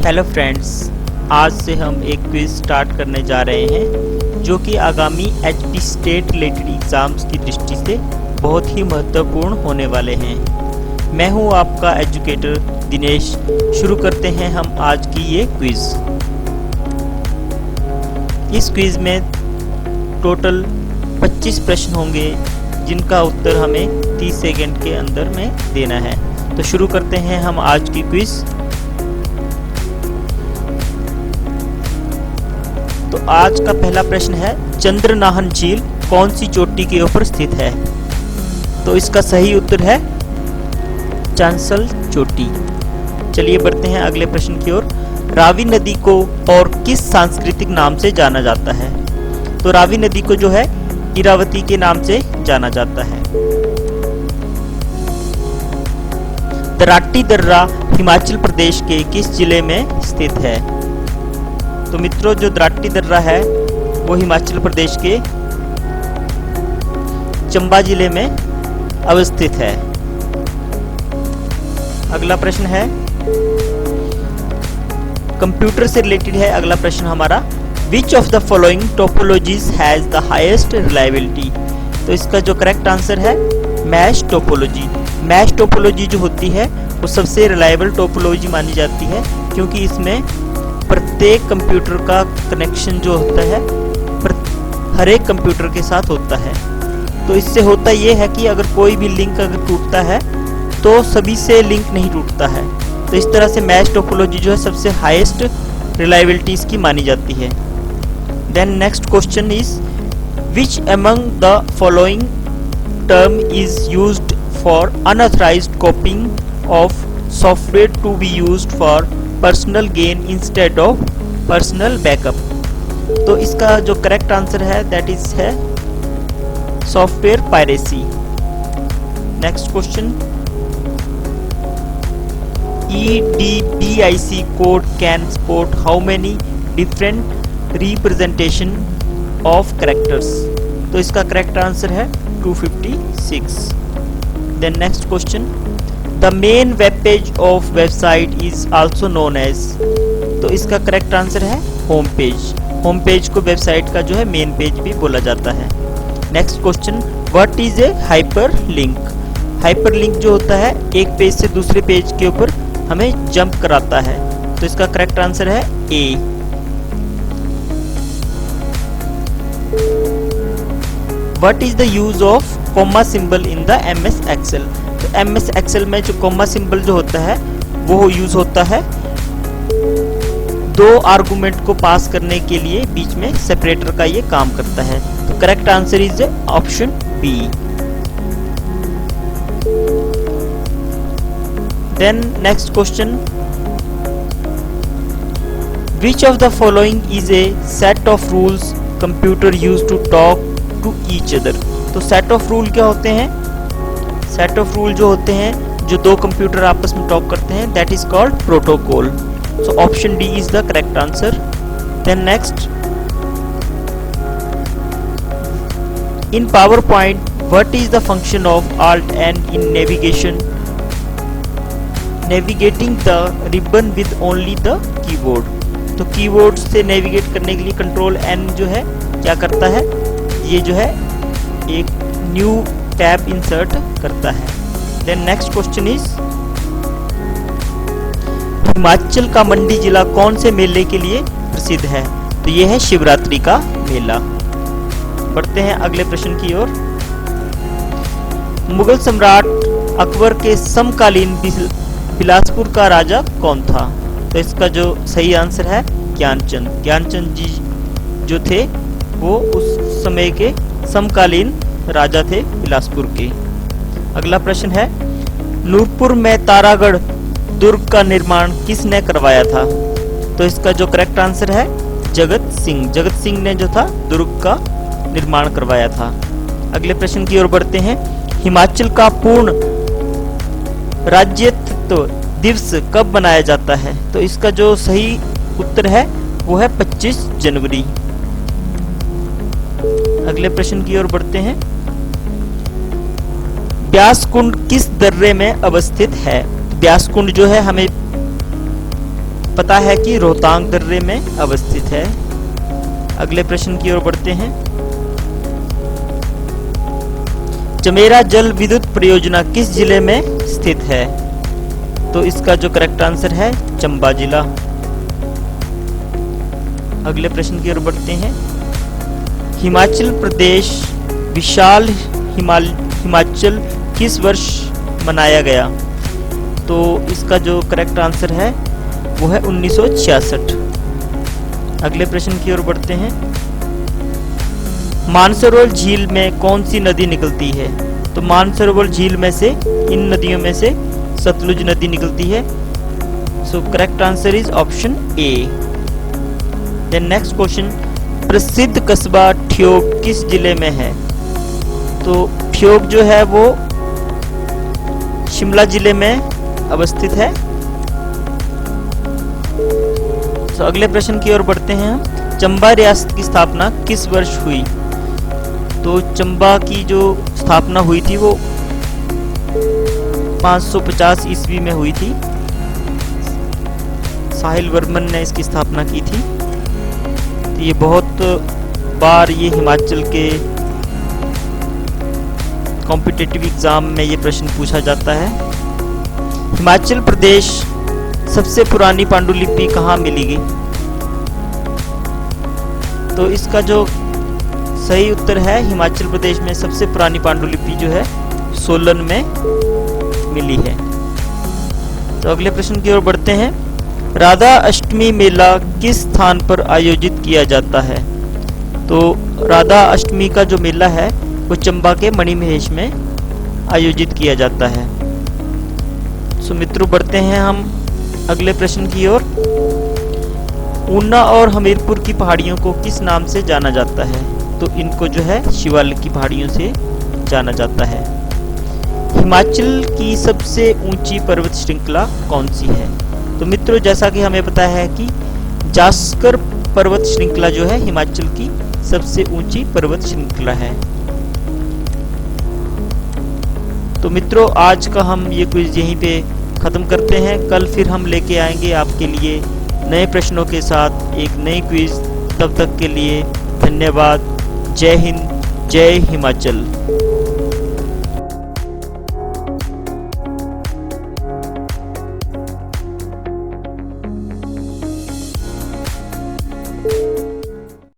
Hello friends, आज से हम एक क्विज स्टार्ट करने जा रहे हैं जो कि आगामी एचपी स्टेट रिलेटेड एग्ज़ाम्स की दृष्टि से बहुत ही महत्वपूर्ण होने वाले हैं। मैं हूं आपका एजुकेटर दिनेश। शुरू करते हैं हम आज की ये क्विज। इस क्विज में टोटल 25 प्रश्न होंगे जिनका उत्तर हमें 30 सेकंड के अंदर में देना है। तो शुरू करते हैं हम आज की क्विज। तो आज का पहला प्रश्न है, चंद्रनाहन झील कौन सी चोटी के ऊपर स्थित है? तो इसका सही उत्तर है चांसल चोटी। चलिए बढ़ते हैं अगले प्रश्न की ओर। रावी नदी को और किस सांस्कृतिक नाम से जाना जाता है? तो रावी नदी को जो है इरावती के नाम से जाना जाता है। दराटी दर्रा हिमाचल प्रदेश के किस जिले में स्थित है? तो मित्रों, जो दराटी दर्रा है वो हिमाचल प्रदेश के चंबा जिले में अवस्थित है। अगला प्रश्न है, कंप्यूटर से रिलेटेड है अगला प्रश्न हमारा। विच of the following topologies has the highest reliability? तो इसका जो करेक्ट आंसर है मैश टोपोलॉजी। मैश टोपोलॉजी जो होती है वो सबसे रिलायबल टोपोलॉजी मानी जाती है, क्योंकि इसमें प्रत्येक कंप्यूटर का कनेक्शन जो होता है हर एक कंप्यूटर के साथ होता है। तो इससे होता ये है कि अगर कोई भी लिंक अगर टूटता है तो सभी से लिंक नहीं टूटता है। तो इस तरह से मैश टोपोलॉजी जो है सबसे हाईएस्ट रिलायबिलिटी इसकी मानी जाती है। Then next question is, which among the following term is used for unauthorised copying of software to be used for personal gain instead of personal backup? तो इसका जो करेक्ट आंसर है दैट इज है software piracy. Next question, EDBIC code can support how many different representation of characters? तो इसका correct answer है 256। Then next question, The main web page of website is also known as? तो इसका correct answer है home page. Home page को website का जो है मेन पेज भी बोला जाता है। Next question, what is a hyper link? Hyper link जो होता है एक पेज से दूसरे पेज के ऊपर हमें जंप कराता है। तो इसका करेक्ट आंसर है A. What is the use of comma symbol in the MS Excel? तो MS एक्सेल में जो कॉमा सिंबल जो होता है वो यूज होता है दो आर्गुमेंट को पास करने के लिए, बीच में सेपरेटर का ये काम करता है। तो correct answer is option B. Then next question, which of the following is a set of rules computer use to talk to each other? तो सेट ऑफ रूल क्या होते हैं? सेट ऑफ रूल जो होते हैं जो दो कंप्यूटर आपस में टॉक करते हैं that is called protocol. So option D is the correct answer. Then next, in PowerPoint what is the function of Alt N in navigation? Navigating the ribbon with only the keyboard. तो keyboard से navigate करने के लिए control N जो है क्या करता है, ये जो है एक न्यू टैब इंसर्ट करता है। Then next question is, Himachal का मंडी जिला कौन से मेले के लिए प्रसिद्ध है? तो ये है शिवरात्रि का मेला। बढ़ते हैं अगले प्रश्न की ओर। मुगल सम्राट अकबर के समकालीन बिलासपुर का राजा कौन था? तो इसका जो सही आंसर है ज्ञानचंद। ज्ञानचंद जी जो थे वो उस समय के समकालीन राजा थे बिलासपुर के। अगला प्रश्न है, नूरपुर में तारागढ़ दुर्ग का निर्माण किसने करवाया था? तो इसका जो करेक्ट आंसर है जगत सिंह। जगत सिंह ने जो था दुर्ग का निर्माण करवाया था। अगले प्रश्न की ओर बढ़ते हैं, हिमाचल का पूर्ण राज्यत्व दिवस कब मनाया जाता है? तो इसका जो सही उत्तर है वो है 25 जनवरी। अगले प्रश्न की ओर बढ़ते हैं, ब्यास कुंड किस दर्रे में अवस्थित है? ब्यास कुंड जो है हमें पता है कि रोहतांग दर्रे में अवस्थित है। अगले प्रश्न की ओर बढ़ते हैं। चमेरा जल विद्युत परियोजना किस जिले में स्थित है? तो इसका जो करेक्ट आंसर है चंबा जिला। अगले प्रश्न की ओर बढ़ते हैं। हिमाचल प्रदेश विशाल हिमाचल किस वर्ष मनाया गया? तो इसका जो करेक्ट आंसर है वो है 1966। अगले प्रश्न की ओर बढ़ते हैं। मानसरोवर झील में कौन सी नदी निकलती है? तो मानसरोवर झील में से इन नदियों में से सतलुज नदी निकलती है। So correct answer is option A. Then next question, प्रसिद्ध कस्बा ठियोग किस जिले में है? तो ठियोग जो है वो शिमला जिले में अवस्थित है। तो अगले प्रश्न की ओर बढ़ते हैं हम। चंबा रियासत की स्थापना किस वर्ष हुई? तो चंबा की जो स्थापना हुई थी वो 550 ईस्वी में हुई थी। साहिल वर्मन ने इसकी स्थापना की थी। तो ये बहुत बार ये हिमाचल के कॉम्पिटिटिव एग्जाम में ये प्रश्न पूछा जाता है। हिमाचल प्रदेश सबसे पुरानी पांडुलिपि कहाँ मिलेगी? तो इसका जो सही उत्तर है, हिमाचल प्रदेश में सबसे पुरानी पांडुलिपि जो है सोलन में मिली है। तो अगले प्रश्न की ओर बढ़ते हैं। राधा अष्टमी मेला किस स्थान पर आयोजित किया जाता है? तो राधा अष्टमी का जो मेला है वो चंबा के मणिमहेश में आयोजित किया जाता है। सो मित्रों, बढ़ते हैं हम अगले प्रश्न की ओर। ऊना और हमीरपुर की पहाड़ियों को किस नाम से जाना जाता है? तो इनको जो है शिवालिक की पहाड़ियों से जाना जाता है। हिमाचल की सबसे ऊंची पर्वत श्रृंखला कौन सी है? तो मित्रों, जैसा कि हमें पता है कि जास्कर पर्वत श्रृंखला जो है हिमाचल की सबसे ऊंची पर्वत श्रृंखला है। तो मित्रों, आज का हम ये क्विज यहीं पे खत्म करते हैं। कल फिर हम लेके आएंगे आपके लिए नए प्रश्नों के साथ एक नई क्विज। तब तक के लिए धन्यवाद। जय हिंद, जय हिमाचल।